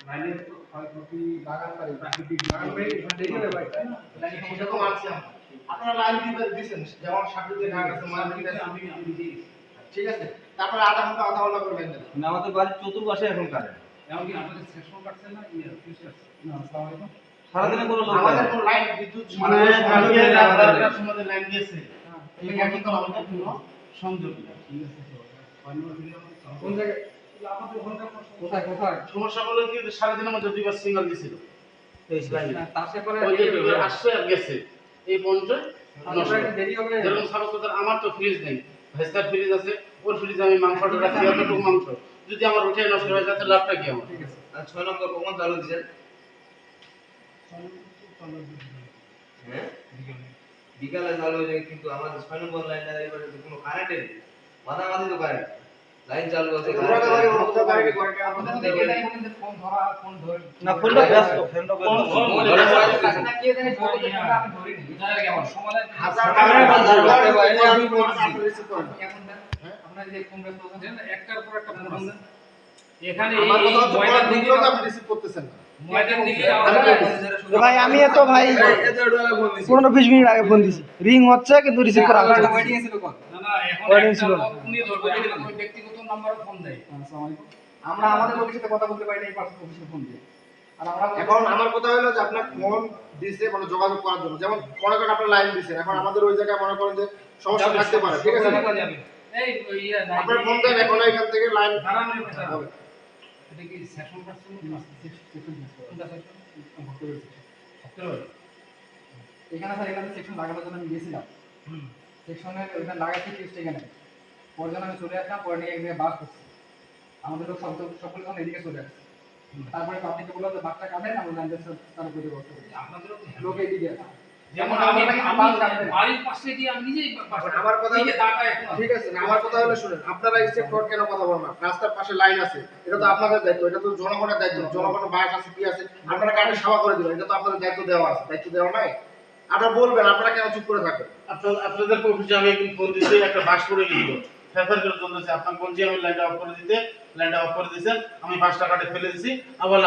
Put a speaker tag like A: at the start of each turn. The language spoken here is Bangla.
A: লাইনের ক্ষয়ক্ষতি বাগান প্রাকৃতিক বাগান ভাই তাই না?
B: সেটা তো মানছি আমরা। আপনারা লাইন দিয়েছেন যেমন সাথীদের ঘাট আছে মার্কেট আছে
A: আমি নিজেই
B: ঠিক আছে। তারপরে আধা ঘন্টা করে লাইন দেন।
C: না আমাদের বাড়ির চতুর্পাশে এখন কারেন্ট।
A: এমনকি আপনাদের সেকশন কাটছে না ফিউচার না আসসালামু আলাইকুম
C: সারাদিনে কোনো লোক
B: আমাদের
C: নাই।
B: কোনো লাইন বিদ্যুৎ
C: মানে
B: কালকে
C: আমাদের
B: রাত সময় লাইন দিয়েছে এই এখন তো আমাদের কোনো সংযোগ নেই।
A: ঠিক আছে কোন জায়গায় আপনাদের ওখানকার কোথায় কোথায়
B: সমস্যা হলো কি সারাদিনের মধ্যে দুইবার সিগন্যাল দিছিল
C: এই লাইন
A: তারপরে করে
B: ওই যে আসছে আর গেছে এই পর্যন্ত
A: দেরি হবে
B: যেরকম সাপোজ কথা আমার তো ফ্রিজ নেই ভেস্টার ফ্রিজ আছে ওর ফ্রিজে আমি মাংসটা রাখি অতটুকু মাংস যদি আমার উঠে নষ্ট হয়ে যায় তাহলে লাভটা কি আমার
A: ঠিক আছে
C: আর 6 নম্বর কখন চালু দিয়েছেন? হ্যাঁ বিকালে চালু হয়ে যায় কিন্তু আমাদের 6 নম্বর লাইনটা এবারে তো কোনো কারেন্টে নেই। মাঝামাঝি তো কারেন্ট লাইন চালু আছে
A: ফোন ধরা ফোন ধরে
C: না ফোনটা ব্যস্ত ফোনটা ব্যস্ত
A: না কে জানে ফোন আমি ধরি নি জানেন কেমন সমাধান
B: হাজার
C: আমি বলছি
A: আপনারা যে ফোন ব্যস্ত আছেন একটার পর একটা ফোন আছে এখানে
B: আমার
A: এই
B: কথা হচ্ছে
A: ময়দান
B: ফোন
A: দিকে
B: দিলেও তো আপনি রিসিভ করতেছেন না
A: ময়দান দিকে
D: ভাই আমি তো ভাই 15-20 মিনিট আগে ফোন দিছি রিং হচ্ছে কিন্তু রিসিভ করা হচ্ছে না।
A: ওয়েটিং ছিল কোন না না এখন
D: Waiting
A: একটা
D: ছিল না।
A: লোক নিয়ে ধরবো ওই ব্যক্তিগত নম্বরে ফোন দেয় আসসালামু আলাইকুম আমরা আমাদের লোকের সাথে কথা বলতে পারি না এই পার্সোনাল অফিসে ফোন দিয়ে আর আমরা
B: এখন আমার কথা হলো যে আপনার ফোন দিছে মানে যোগাযোগ করার জন্য যেমন মনে করেন আপনার লাইন দিছেন এখন আমাদের ওই জায়গায় মনে করেন যে সমস্যা থাকতে পারে ঠিক আছে
A: এই ইয়া নাই
B: আপনার ফোন দেন এখন এখান থেকে লাইন
A: দাঁড়ানোর কথা
B: হবে
A: এটা কি সেকশন পার্সন কোনটা সেকশন ভক্ত এখানে স্যার এখানে সেকশন লাগানোর জন্য আমি গেছিলাম সেকশনের ওইখানে লাগাইছি ফিক্সড এখানে পরে যখন আমি চলে আসলাম পরে নিয়ে এখানে বাস করছি আমাদের লোক সকলে তখন এদিকে চলে আসছে তারপরে পাবলিককে বললাম যে বাসটা কাটেন আমরা লাইন দিতে তার উপরে ব্যবস্থা করি আপনাদেরও লোক এদিকে আছে যেমন আমি বাড়ির পাশে গিয়ে আমি নিজেই
B: আমার কথা
A: এই যে দাঁড়ায় এখন
B: ঠিক আছে না আমার কথা হলো শুনেন আপনারা স্টেপ ফরওয়ার্ড কেন কথা বলেন না রাস্তার পাশে লাইন আছে এটা তো আপনাদের দায়িত্ব এটা তো জনগণের দায়িত্ব জনগণের বাস আছে কি আছে আপনারা কাটে সেবা করে দিবেন এটা তো আপনাদের দায়িত্ব দেওয়া আছে দায়িত্ব দেওয়া নাই আপনারা বলবেন আপনারা কেন চুপ করে থাকেন আপনাদের অফিসে আমি একদিন ফোন দিয়েছি একটা বাস পড়ে গেছিল ফেফার করে চলতেছে আপনার কোন যে আমি লাইনটা অফ করে দিতে লাইনটা অফ করে দিয়েছেন আমি 5 টাকাটা ফেলে দিয়েছি আবার